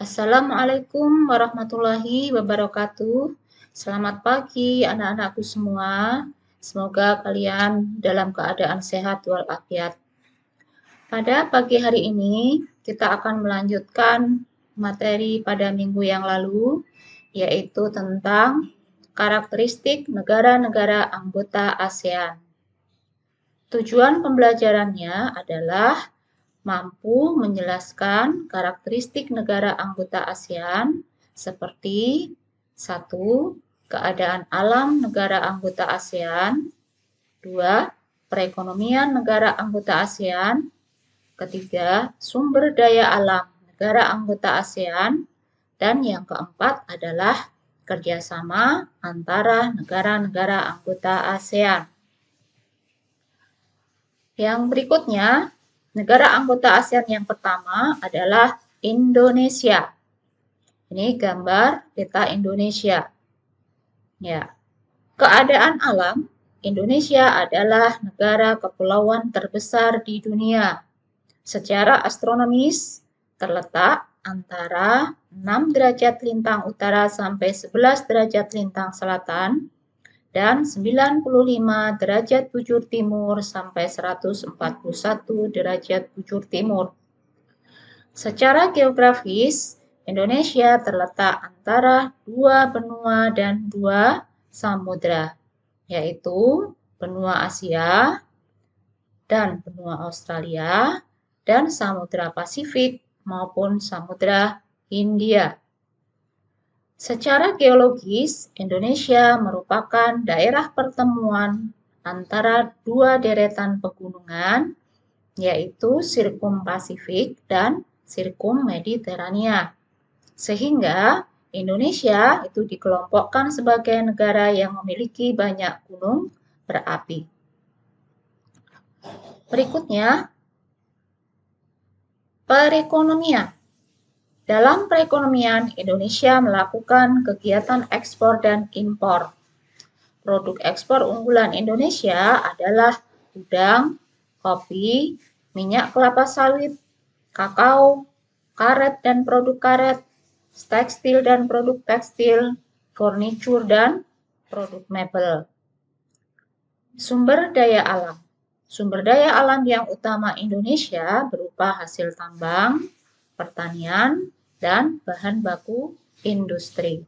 Assalamualaikum warahmatullahi wabarakatuh. Selamat pagi anak-anakku semua. Semoga kalian dalam keadaan sehat walafiat. Pada pagi hari ini kita akan melanjutkan materi pada minggu yang lalu, yaitu tentang karakteristik negara-negara anggota ASEAN. Tujuan pembelajarannya adalah mampu menjelaskan karakteristik negara anggota ASEAN seperti 1. Keadaan alam negara anggota ASEAN. 2. Perekonomian negara anggota ASEAN. Ketiga, sumber daya alam negara anggota ASEAN. Dan yang keempat adalah kerjasama antara negara-negara anggota ASEAN. Yang berikutnya, negara anggota ASEAN yang pertama adalah Indonesia. Ini gambar peta Indonesia. Ya. Keadaan alam, Indonesia adalah negara kepulauan terbesar di dunia. Secara astronomis, terletak antara 6 derajat lintang utara sampai 11 derajat lintang selatan, dan 95 derajat bujur timur sampai 141 derajat bujur timur. Secara geografis, Indonesia terletak antara 2 benua dan 2 samudra, yaitu benua Asia dan benua Australia, dan Samudra Pasifik maupun Samudra Hindia. Secara geologis, Indonesia merupakan daerah pertemuan antara 2 deretan pegunungan, yaitu Sirkum Pasifik dan Sirkum Mediterania. Sehingga Indonesia itu dikelompokkan sebagai negara yang memiliki banyak gunung berapi. Berikutnya, perekonomian. Dalam perekonomian, Indonesia melakukan kegiatan ekspor dan impor. Produk ekspor unggulan Indonesia adalah udang, kopi, minyak kelapa sawit, kakao, karet dan produk karet, tekstil dan produk tekstil, furnitur dan produk mebel. Sumber daya alam. Sumber daya alam yang utama Indonesia berupa hasil tambang, pertanian, dan bahan baku industri.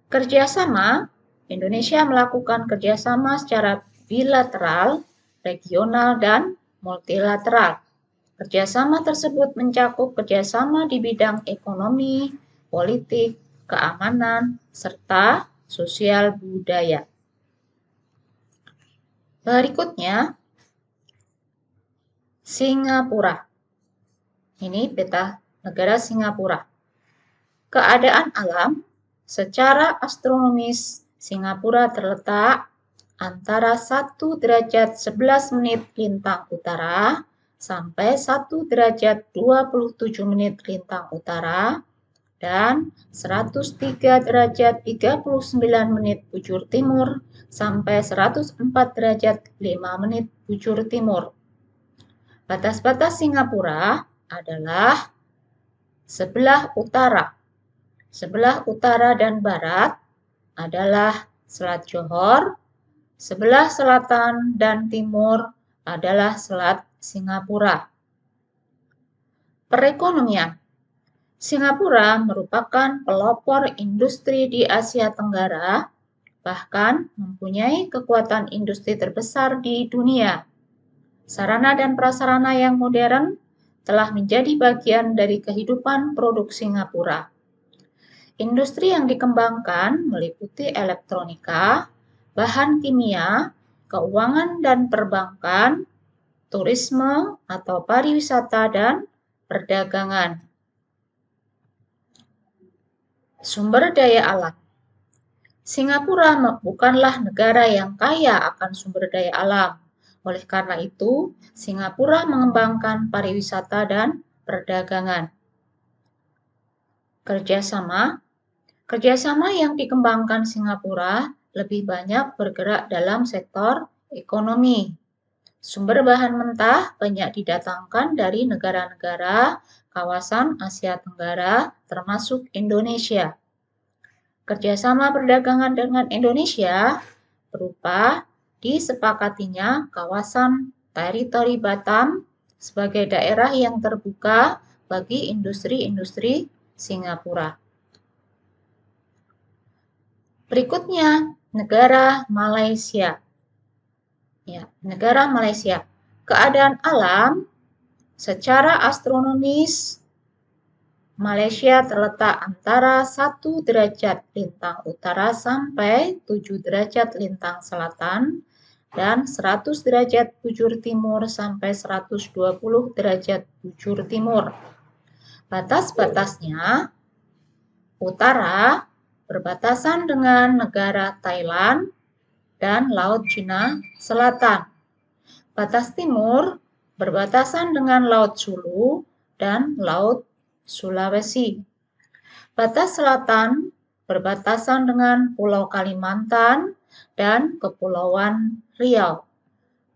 Kerjasama, Indonesia melakukan kerjasama secara bilateral, regional, dan multilateral. Kerjasama tersebut mencakup kerjasama di bidang ekonomi, politik, keamanan, serta sosial budaya. Berikutnya, Singapura. Ini peta negara Singapura. Keadaan alam, secara astronomis, Singapura terletak antara 1 derajat 11 menit lintang utara sampai 1 derajat 27 menit lintang utara dan 103 derajat 39 menit bujur timur sampai 104 derajat 5 menit bujur timur. Batas-batas Singapura adalah sebelah utara. Sebelah utara dan barat adalah Selat Johor, sebelah selatan dan timur adalah Selat Singapura. Perekonomian. Singapura merupakan pelopor industri di Asia Tenggara, bahkan mempunyai kekuatan industri terbesar di dunia. Sarana dan prasarana yang modern telah menjadi bagian dari kehidupan produk Singapura. Industri yang dikembangkan meliputi elektronika, bahan kimia, keuangan dan perbankan, turisme atau pariwisata, dan perdagangan. Sumber daya alam. Singapura bukanlah negara yang kaya akan sumber daya alam. Oleh karena itu, Singapura mengembangkan pariwisata dan perdagangan. Kerjasama. Kerjasama yang dikembangkan Singapura lebih banyak bergerak dalam sektor ekonomi. Sumber bahan mentah banyak didatangkan dari negara-negara kawasan Asia Tenggara, termasuk Indonesia. Kerjasama perdagangan dengan Indonesia berupa disepakatinya kawasan teritori Batam sebagai daerah yang terbuka bagi industri-industri Singapura. Berikutnya, negara Malaysia. Ya, negara Malaysia. Keadaan alam secara astronomis Malaysia terletak antara 1 derajat lintang utara sampai 7 derajat lintang selatan dan 100 derajat bujur timur sampai 120 derajat bujur timur. Batas-batasnya, utara berbatasan dengan negara Thailand dan Laut Cina Selatan. Batas timur berbatasan dengan Laut Sulu dan Laut Sulawesi. Batas selatan berbatasan dengan Pulau Kalimantan dan Kepulauan Riau.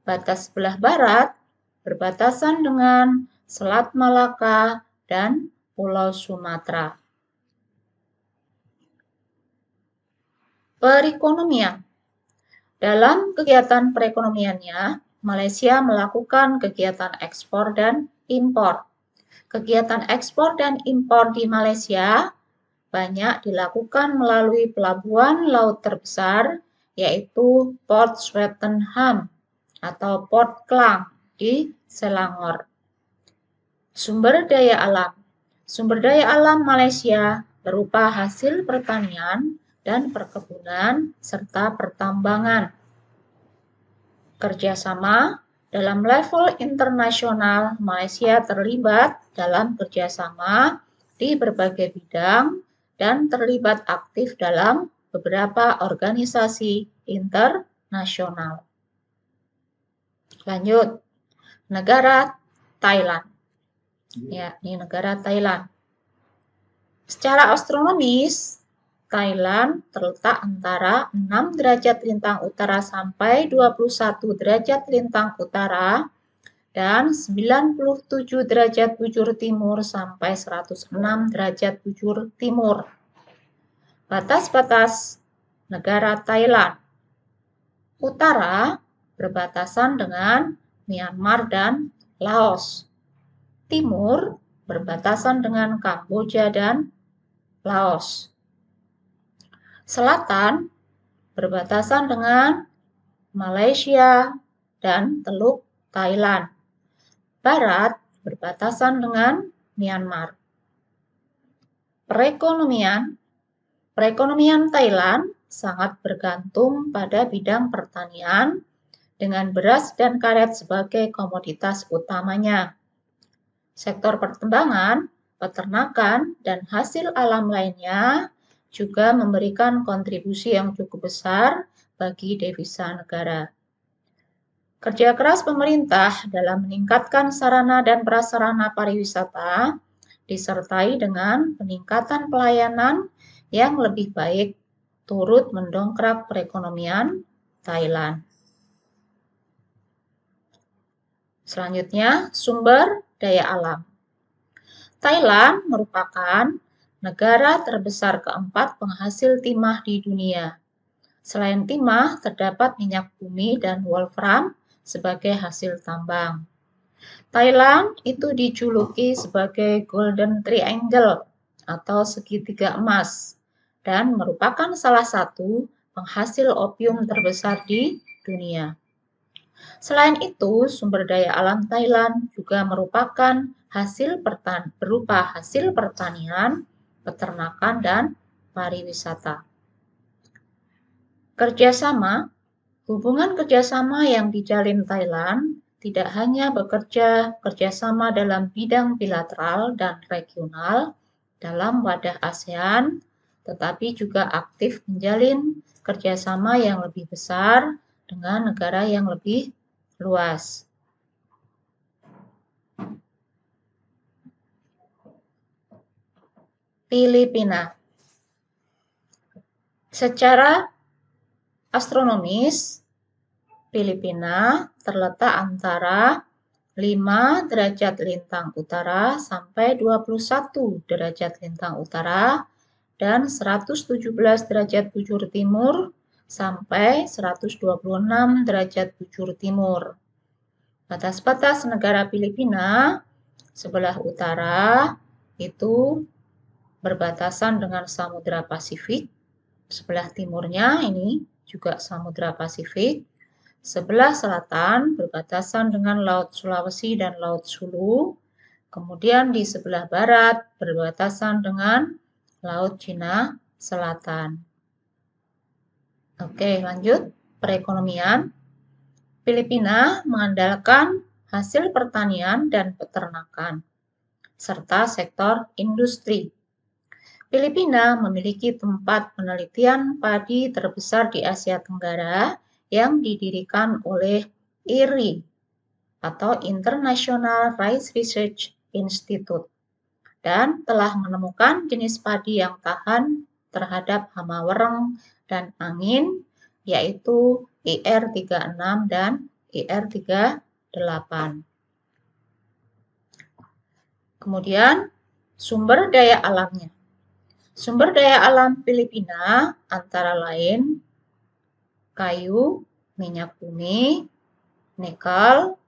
Batas sebelah barat berbatasan dengan Selat Malaka dan Pulau Sumatera. Perekonomian. Dalam kegiatan perekonomiannya, Malaysia melakukan kegiatan ekspor dan impor. Kegiatan ekspor dan impor di Malaysia banyak dilakukan melalui pelabuhan laut terbesar, yaitu Port Swettenham atau Port Klang di Selangor. Sumber daya alam. Sumber daya alam Malaysia berupa hasil pertanian dan perkebunan serta pertambangan. Kerjasama. Dalam level internasional, Malaysia terlibat dalam kerjasama di berbagai bidang dan terlibat aktif dalam beberapa organisasi internasional. Lanjut, negara Thailand. Ya, ini negara Thailand. Secara astronomis, Thailand terletak antara 6 derajat lintang utara sampai 21 derajat lintang utara dan 97 derajat bujur timur sampai 106 derajat bujur timur. Batas-batas negara Thailand. Utara berbatasan dengan Myanmar dan Laos. Timur berbatasan dengan Kamboja dan Laos. Selatan berbatasan dengan Malaysia dan Teluk Thailand. Barat berbatasan dengan Myanmar. Perekonomian. Perekonomian Thailand sangat bergantung pada bidang pertanian dengan beras dan karet sebagai komoditas utamanya. Sektor pertambangan, peternakan, dan hasil alam lainnya juga memberikan kontribusi yang cukup besar bagi devisa negara. Kerja keras pemerintah dalam meningkatkan sarana dan prasarana pariwisata disertai dengan peningkatan pelayanan yang lebih baik turut mendongkrak perekonomian Thailand. Selanjutnya, sumber daya alam. Thailand merupakan negara terbesar keempat penghasil timah di dunia. Selain timah, terdapat minyak bumi dan wolfram sebagai hasil tambang. Thailand itu dijuluki sebagai Golden Triangle atau segitiga emas dan merupakan salah satu penghasil opium terbesar di dunia. Selain itu, sumber daya alam Thailand juga merupakan berupa hasil pertanian, peternakan, dan pariwisata. Hubungan kerjasama yang dijalin Thailand tidak hanya bekerja kerjasama dalam bidang bilateral dan regional dalam wadah ASEAN, tetapi juga aktif menjalin kerjasama yang lebih besar dengan negara yang lebih luas. Filipina. Secara astronomis, Filipina terletak antara 5 derajat lintang utara sampai 21 derajat lintang utara dan 117 derajat bujur timur sampai 126 derajat bujur timur. Batas-batas negara Filipina sebelah utara itu berbatasan dengan Samudra Pasifik. Sebelah timurnya ini juga Samudra Pasifik. Sebelah selatan berbatasan dengan Laut Sulawesi dan Laut Sulu. Kemudian di sebelah barat berbatasan dengan Laut Cina Selatan. Oke, lanjut. Perekonomian. Filipina mengandalkan hasil pertanian dan peternakan, serta sektor industri. Filipina memiliki tempat penelitian padi terbesar di Asia Tenggara yang didirikan oleh IRI atau International Rice Research Institute dan telah menemukan jenis padi yang tahan terhadap hama wereng dan angin, yaitu IR36 dan IR38. Kemudian sumber daya alamnya. Sumber daya alam Filipina antara lain kayu, minyak bumi, nikel,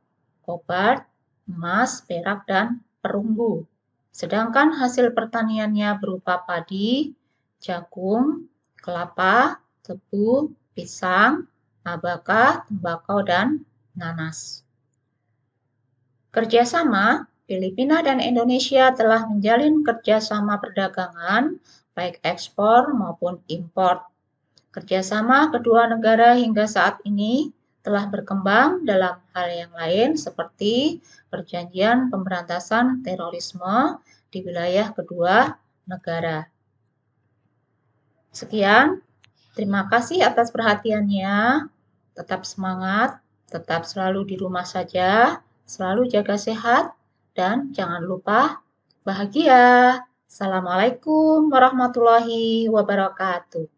kobalt, emas, perak, dan perunggu. Sedangkan hasil pertaniannya berupa padi, jagung, kelapa, tebu, pisang, abaka, tembakau, dan nanas. Kerjasama Filipina dan Indonesia telah menjalin kerjasama perdagangan, baik ekspor maupun impor. Kerjasama kedua negara hingga saat ini telah berkembang dalam hal yang lain seperti perjanjian pemberantasan terorisme di wilayah kedua negara. Sekian, terima kasih atas perhatiannya. Tetap semangat, tetap selalu di rumah saja, selalu jaga sehat, dan jangan lupa bahagia. Assalamualaikum warahmatullahi wabarakatuh.